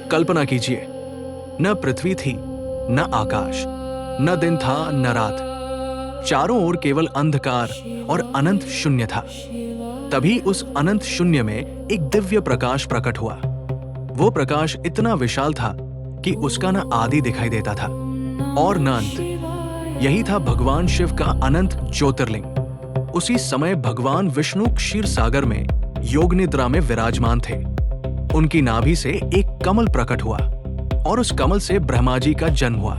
कल्पना कीजिए, न पृथ्वी थी, न आकाश, न दिन था न रात, चारों ओर केवल अंधकार और अनंत शून्य था। तभी उस अनंत शून्य में एक दिव्य प्रकाश प्रकट हुआ। वो प्रकाश इतना विशाल था कि उसका न आदि दिखाई देता था और न अंत। यही था भगवान शिव का अनंत ज्योतिर्लिंग। उसी समय भगवान विष्णु क्षीर सागर में योग निद्रा में विराजमान थे। उनकी नाभि से एक कमल प्रकट हुआ और उस कमल से ब्रह्मा जी का जन्म हुआ।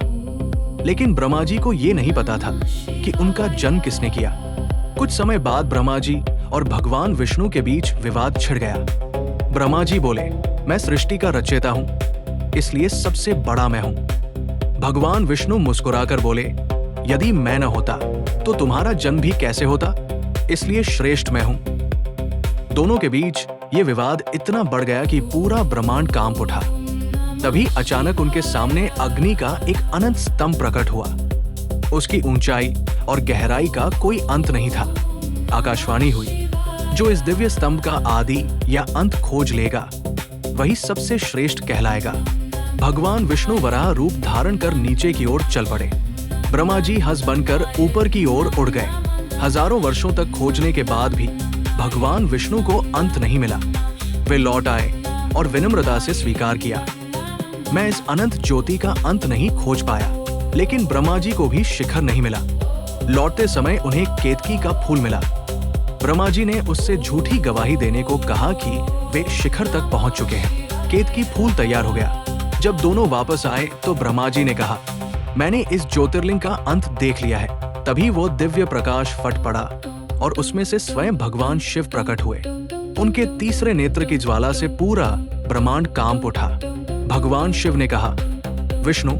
लेकिन ब्रह्मा जी को यह नहीं पता था कि उनका जन्म किसने किया। कुछ समय बाद ब्रह्मा जी और भगवान विष्णु के बीच विवाद छिड़ गया। ब्रह्मा जी बोले, मैं सृष्टि का रचयिता हूं, इसलिए सबसे बड़ा मैं हूं। भगवान विष्णु मुस्कुराकर बोले, यदि मैं न होता तो तुम्हारा जन्म भी कैसे होता, इसलिए श्रेष्ठ मैं हूं। दोनों के बीच ये विवाद इतना बढ़ गया कि पूरा ब्रह्मांड कांप उठा। तभी अचानक उनके सामने अग्नि का एक अनंत स्तंभ प्रकट हुआ। उसकी ऊंचाई और गहराई का कोई अंत नहीं था। आकाशवाणी हुई, जो इस दिव्य स्तंभ का आदि या अंत खोज लेगा वही सबसे श्रेष्ठ कहलाएगा। भगवान विष्णु वराह रूप धारण कर नीचे की ओर चल पड़े। ब्रह्मा जी हंस बनकर ऊपर की ओर उड़ गए। हजारों वर्षों तक खोजने के बाद भी भगवान विष्णु को अंत नहीं मिला। वे लौट आए और विनम्रता से स्वीकार किया, मैं इस अनंत ज्योति का अंत नहीं खोज पाया। लेकिन ब्रह्मा जी को भी शिखर नहीं मिला। लौटते समय उन्हें केतकी का फूल मिला। ब्रह्मा जी ने उससे झूठी गवाही देने को कहा कि वे शिखर तक पहुंच चुके हैं। केतकी फूल तैयार हो गया। जब दोनों वापस आए तो ब्रह्मा जी ने कहा, मैंने इस ज्योतिर्लिंग का अंत देख लिया है। तभी वो दिव्य प्रकाश फट पड़ा और उसमें से स्वयं भगवान शिव प्रकट हुए। उनके तीसरे नेत्र की ज्वाला से पूरा ब्रह्मांड कांप उठा। भगवान शिव ने कहा, विष्णु,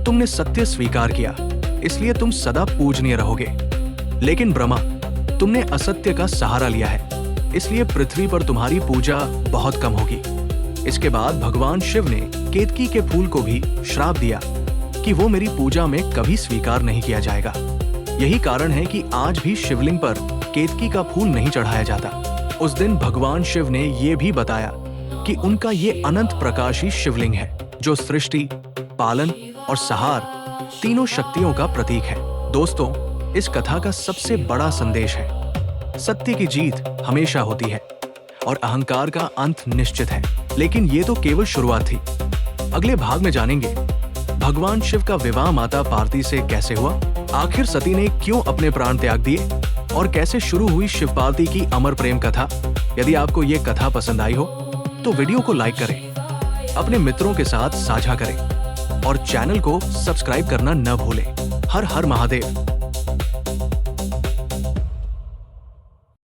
तुमने सत्य स्वीकार किया, इसलिए तुम सदा पूजनीय रहोगे। लेकिन ब्रह्मा, तुमने असत्य का सहारा लिया है, इसलिए पृथ्वी पर तुम्हारी पूजा बहुत कम होगी। इसके बाद भगवान शिव ने केतकी के फूल को भी श्राप दिया कि वो मेरी पूजा में कभी स्वीकार नहीं किया जाएगा। यही कारण है कि आज भी शिवलिंग पर केतकी का फूल नहीं चढ़ाया जाता। उस दिन भगवान शिव ने ये भी बताया कि उनका ये अनंत प्रकाशी शिवलिंग है, जो सृष्टि, पालन और सहार तीनों शक्तियों का प्रतीक है। दोस्तों, इस कथा का सबसे बड़ा संदेश है, सत्य की जीत हमेशा होती है और अहंकार का अंत निश्चित है। लेकिन ये तो केवल शुरुआत थी। अगले भाग में जानेंगे भगवान शिव का विवाह माता पार्वती से कैसे हुआ, आखिर सती ने क्यों अपने प्राण त्याग दिए और कैसे शुरू हुई शिव पार्वती की अमर प्रेम कथा। यदि आपको ये कथा पसंद आई हो तो वीडियो को लाइक करें, अपने मित्रों के साथ साझा करें और चैनल को सब्सक्राइब करना न भूलें। हर हर महादेव।